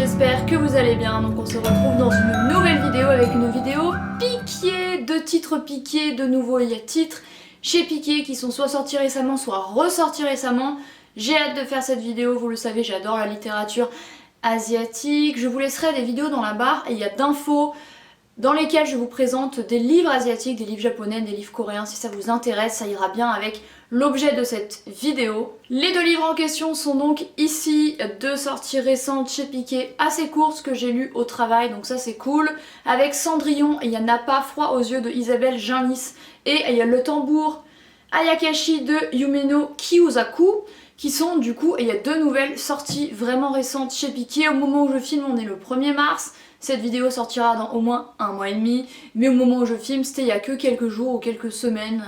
j'espère que vous allez bien. Donc on se retrouve dans une nouvelle vidéo avec une vidéo piquée, de titres piqués, de nouveau il y a titres chez Piqué qui sont soit sortis récemment, soit ressortis récemment. J'ai hâte de faire cette vidéo, vous le savez, j'adore la littérature asiatique. Je vous laisserai des vidéos dans la barre et il y a d'infos dans lesquelles je vous présente des livres asiatiques, des livres japonais, des livres coréens. Si ça vous intéresse, ça ira bien avec l'objet de cette vidéo. Les deux livres en question sont donc ici, deux sorties récentes chez Piqué, assez courtes que j'ai lues au travail, donc ça c'est cool. Avec Cendrillon, il y a N'a pas froid aux yeux de Isabelle Genlis et il y a Le tambour Ayakashi de Yumeno Kiyosaku, qui sont du coup, et il y a deux nouvelles sorties vraiment récentes chez Piqué. Au moment où je filme, on est le 1er mars. Cette vidéo sortira dans au moins un mois et demi, mais au moment où je filme, c'était il y a que quelques jours ou quelques semaines.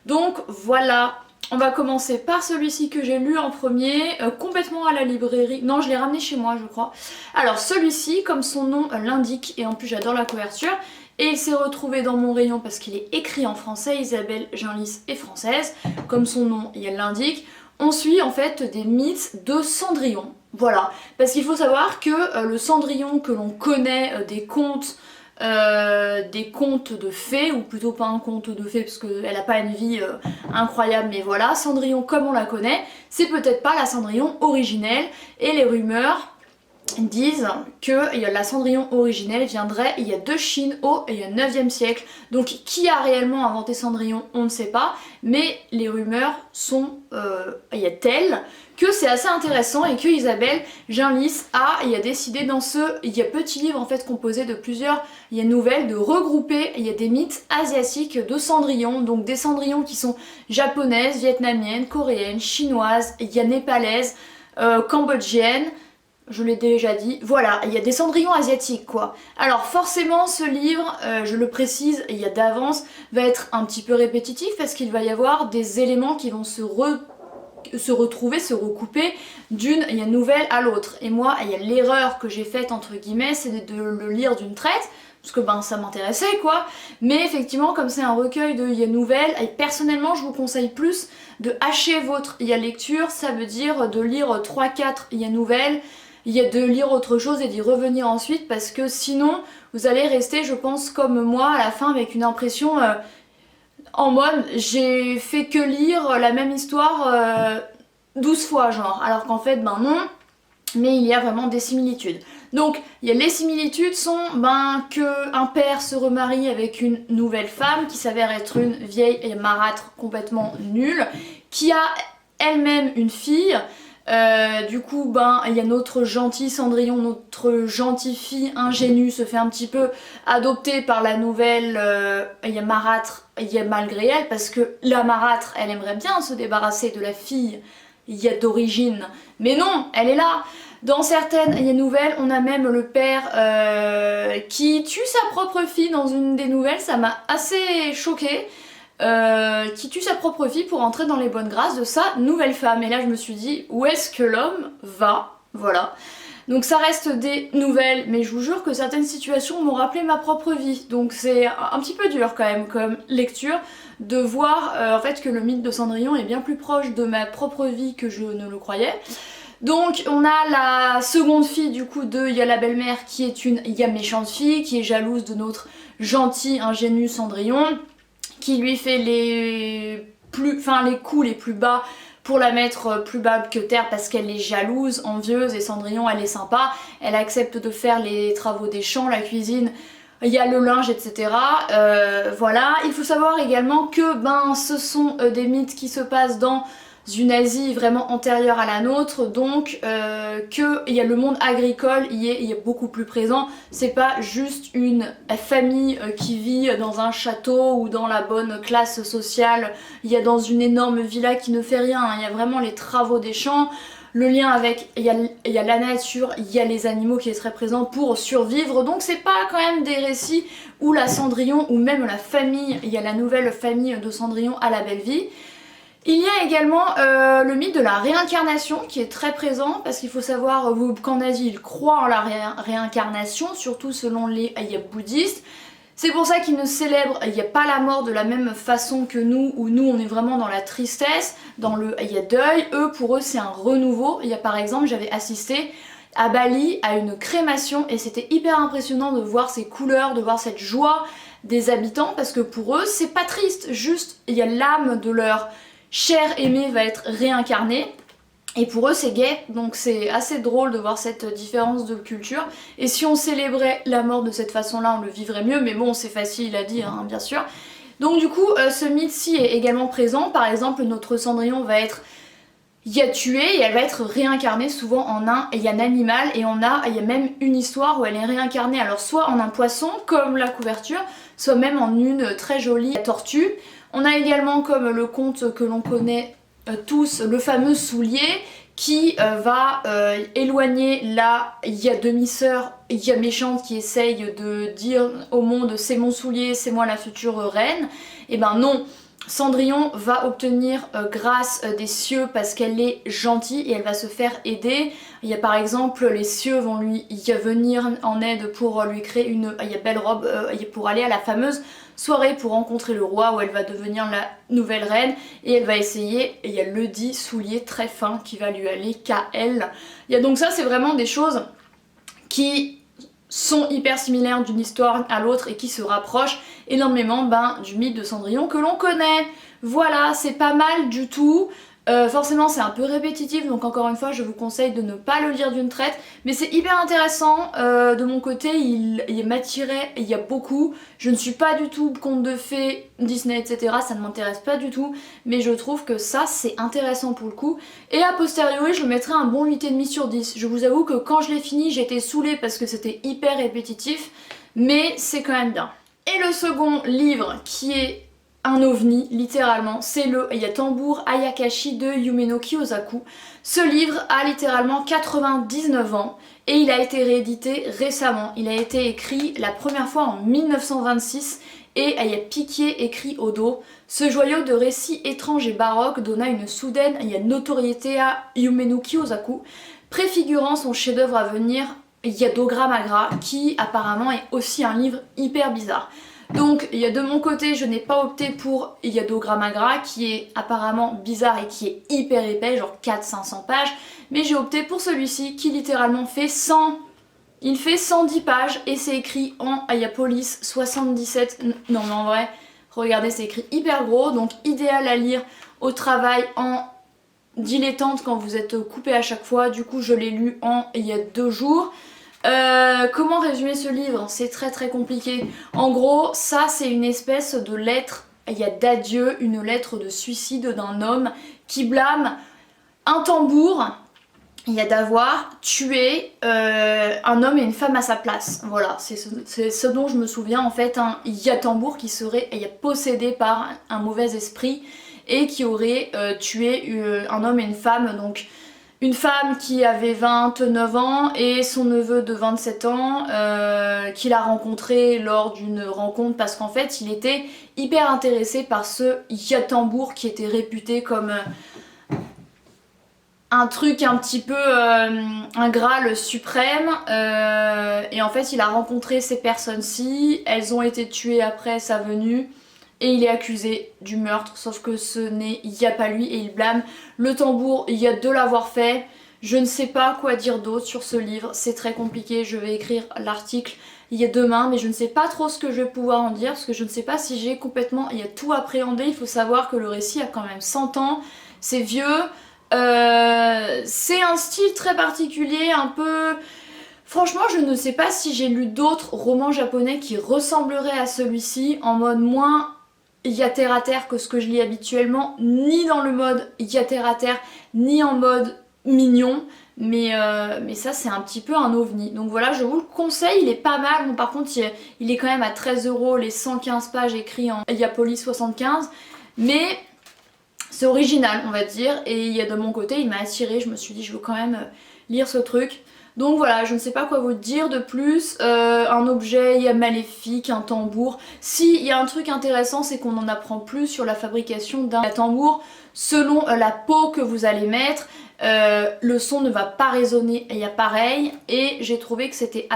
Donc voilà, on va commencer par celui-ci que j'ai lu en premier, complètement à la librairie. Non, je l'ai ramené chez moi, je crois. Alors celui-ci, comme son nom l'indique, et en plus j'adore la couverture, et il s'est retrouvé dans mon rayon parce qu'il est écrit en français. Isabelle Genlis est française, comme son nom l'indique. On suit en fait des mythes de Cendrillon. Voilà, parce qu'il faut savoir que le Cendrillon que l'on connaît des contes de fées, ou plutôt pas un conte de fées parce qu'elle n'a pas une vie incroyable, mais voilà, Cendrillon comme on la connaît, c'est peut-être pas la Cendrillon originelle, et les rumeurs disent que la Cendrillon originelle viendrait il y a de Chine au 9e siècle. Donc qui a réellement inventé Cendrillon, on ne sait pas, mais les rumeurs sont telles que c'est assez intéressant et que Isabelle Genlis a décidé dans ce petit livre en fait composé de plusieurs nouvelles de regrouper des mythes asiatiques de Cendrillon, donc des Cendrillons qui sont japonaises, vietnamiennes, coréennes, chinoises, népalaises, cambodgiennes. Je l'ai déjà dit, voilà, il y a des Cendrillons asiatiques quoi. Alors forcément ce livre, je le précise d'avance, va être un petit peu répétitif parce qu'il va y avoir des éléments qui vont se retrouver, se recouper d'une nouvelle à l'autre. Et moi, l'erreur que j'ai faite entre guillemets, c'est de le lire d'une traite, parce que ça m'intéressait quoi. Mais effectivement, comme c'est un recueil de nouvelles, et personnellement je vous conseille plus de hacher votre lecture, ça veut dire de lire 3-4 nouvelles, de lire autre chose et d'y revenir ensuite, parce que sinon vous allez rester, je pense, comme moi à la fin avec une impression en mode j'ai fait que lire la même histoire 12 fois genre, alors qu'en fait non, mais il y a vraiment des similitudes. Donc les similitudes sont que un père se remarie avec une nouvelle femme qui s'avère être une vieille marâtre complètement nulle, qui a elle-même une fille. Du coup il y a notre gentil Cendrillon, notre gentille fille ingénue se fait un petit peu adopter par la nouvelle marâtre malgré elle, parce que la marâtre elle aimerait bien se débarrasser de la fille d'origine, mais non, elle est là. Dans certaines nouvelles, on a même le père qui tue sa propre fille. Dans une des nouvelles, ça m'a assez choquée. Qui tue sa propre fille pour entrer dans les bonnes grâces de sa nouvelle femme. Et là je me suis dit, où est-ce que l'homme va? Voilà. Donc ça reste des nouvelles, mais je vous jure que certaines situations m'ont rappelé ma propre vie. Donc c'est un petit peu dur quand même comme lecture de voir en fait que le mythe de Cendrillon est bien plus proche de ma propre vie que je ne le croyais. Donc on a la seconde fille du coup de la belle-mère qui est une méchante fille, qui est jalouse de notre gentil ingénu Cendrillon, qui lui fait les coups les plus bas pour la mettre plus bas que terre parce qu'elle est jalouse, envieuse, et Cendrillon elle est sympa, elle accepte de faire les travaux des champs, la cuisine, il y a le linge, etc. Voilà, il faut savoir également que ce sont des mythes qui se passent dans une Asie vraiment antérieure à la nôtre, donc que le monde agricole y est beaucoup plus présent. C'est pas juste une famille qui vit dans un château ou dans la bonne classe sociale, dans une énorme villa qui ne fait rien, il y a vraiment les travaux des champs, le lien avec, il y a la nature, il y a les animaux qui est très présent pour survivre, donc c'est pas quand même des récits où la Cendrillon ou même la famille, la nouvelle famille de Cendrillon a la belle vie. Il y a également le mythe de la réincarnation qui est très présent, parce qu'il faut savoir qu'en Asie ils croient en la réincarnation, surtout selon les bouddhistes. C'est pour ça qu'ils ne célèbrent pas la mort de la même façon que nous, où nous on est vraiment dans la tristesse, dans le deuil. Pour eux c'est un renouveau. Par exemple j'avais assisté à Bali à une crémation et c'était hyper impressionnant de voir ces couleurs, de voir cette joie des habitants parce que pour eux c'est pas triste, juste il y a l'âme de leur cher aimé va être réincarnée. Et pour eux c'est gay, donc c'est assez drôle de voir cette différence de culture. Et si on célébrait la mort de cette façon-là, on le vivrait mieux, mais bon c'est facile à dire hein, bien sûr. Donc du coup ce mythe-ci est également présent, par exemple notre Cendrillon va être tuée et elle va être réincarnée souvent en un animal et il y a même une histoire où elle est réincarnée alors soit en un poisson comme la couverture, soit même en une très jolie tortue. On a également comme le conte que l'on connaît tous, le fameux soulier qui va éloigner la demi-sœur méchante qui essaye de dire au monde c'est mon soulier, c'est moi la future reine. Et ben non, Cendrillon va obtenir grâce des cieux parce qu'elle est gentille et elle va se faire aider. Il y a par exemple les cieux vont lui venir en aide pour lui créer une belle robe pour aller à la fameuse soirée pour rencontrer le roi où elle va devenir la nouvelle reine et elle va essayer, et il y a le dit soulier très fin qui va lui aller qu'à elle. Il y a donc ça, c'est vraiment des choses qui sont hyper similaires d'une histoire à l'autre et qui se rapprochent énormément du mythe de Cendrillon que l'on connaît. Voilà, c'est pas mal du tout. Forcément c'est un peu répétitif donc encore une fois je vous conseille de ne pas le lire d'une traite mais c'est hyper intéressant, de mon côté il m'attirait, il y a beaucoup, je ne suis pas du tout conte de fées, Disney etc, ça ne m'intéresse pas du tout mais je trouve que ça c'est intéressant pour le coup et a posteriori je mettrais un bon 8,5 sur 10. Je vous avoue que quand je l'ai fini j'étais saoulée parce que c'était hyper répétitif mais c'est quand même bien. Et le second livre qui est un ovni, littéralement, c'est le Tambour Ayakashi de Yumeno Kiyosaku. Ce livre a littéralement 99 ans et il a été réédité récemment. Il a été écrit la première fois en 1926 et il y a Piquier écrit au dos. Ce joyau de récits étranges et baroques donna une soudaine notoriété à Yumeno Kiyosaku, préfigurant son chef-d'œuvre à venir, Yadogamagra, qui apparemment est aussi un livre hyper bizarre. Donc de mon côté je n'ai pas opté pour Yadogamagra qui est apparemment bizarre et qui est hyper épais, genre 400-500 pages, mais j'ai opté pour celui-ci qui littéralement fait 110 pages et c'est écrit en Police 77, non mais en vrai, regardez c'est écrit hyper gros, donc idéal à lire au travail en dilettante quand vous êtes coupé à chaque fois, du coup je l'ai lu en 2 jours. Comment résumer ce livre? C'est très compliqué. En gros, ça c'est une espèce de lettre, d'adieu, une lettre de suicide d'un homme qui blâme un tambour, d'avoir tué un homme et une femme à sa place. Voilà, c'est ce dont je me souviens en fait, un tambour qui serait possédé par un mauvais esprit et qui aurait tué un homme et une femme, donc une femme qui avait 29 ans et son neveu de 27 ans qu'il a rencontré lors d'une rencontre parce qu'en fait il était hyper intéressé par ce Yatambour qui était réputé comme un truc un petit peu un Graal suprême et en fait il a rencontré ces personnes-ci, elles ont été tuées après sa venue et il est accusé du meurtre, sauf que ce n'est pas lui et il blâme le tambour de l'avoir fait. Je ne sais pas quoi dire d'autre sur ce livre, c'est très compliqué, je vais écrire l'article demain mais je ne sais pas trop ce que je vais pouvoir en dire parce que je ne sais pas si j'ai complètement tout appréhendé. Il faut savoir que le récit a quand même 100 ans, c'est vieux, c'est un style très particulier, un peu... Franchement, je ne sais pas si j'ai lu d'autres romans japonais qui ressembleraient à celui-ci, en mode moins terre à terre que ce que je lis habituellement, ni dans le mode terre à terre, ni en mode mignon, mais ça c'est un petit peu un ovni. Donc voilà, je vous le conseille, il est pas mal. Bon, par contre, il est quand même à 13 € les 115 pages écrits en Police 75, mais c'est original, on va dire, et de mon côté, il m'a attiré. Je me suis dit, je veux quand même lire ce truc. Donc voilà, je ne sais pas quoi vous dire de plus. Un objet maléfique, un tambour. Si, il y a un truc intéressant, c'est qu'on en apprend plus sur la fabrication d'un tambour. Selon la peau que vous allez mettre, le son ne va pas résonner pareil. Et j'ai trouvé que c'était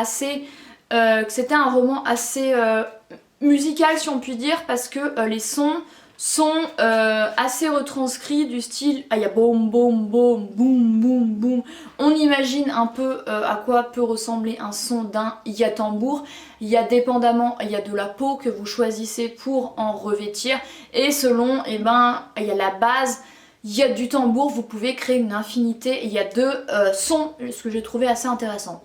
que c'était un roman assez musical si on peut dire, parce que les sons sont assez retranscrits du style il y a boum boum boum boum boum boum. On imagine un peu à quoi peut ressembler un son d'un tambour. Il y a dépendamment, il y a de la peau que vous choisissez pour en revêtir et selon, il y a la base, il y a du tambour, vous pouvez créer une infinité, il y a deux sons, ce que j'ai trouvé assez intéressant.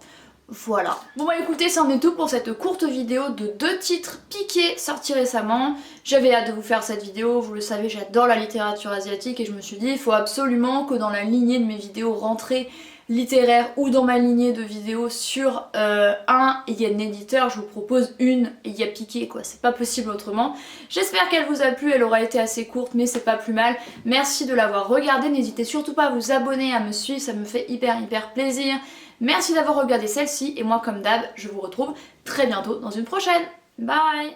Voilà. Bon bah écoutez, c'en est tout pour cette courte vidéo de 2 titres piqués sortis récemment. J'avais hâte de vous faire cette vidéo, vous le savez, j'adore la littérature asiatique et je me suis dit il faut absolument que dans la lignée de mes vidéos rentrées littéraires ou dans ma lignée de vidéos sur un éditeur, je vous propose une piqué quoi, c'est pas possible autrement. J'espère qu'elle vous a plu, elle aura été assez courte mais c'est pas plus mal. Merci de l'avoir regardée, n'hésitez surtout pas à vous abonner, à me suivre, ça me fait hyper plaisir. Merci d'avoir regardé celle-ci et moi comme d'hab, je vous retrouve très bientôt dans une prochaine. Bye!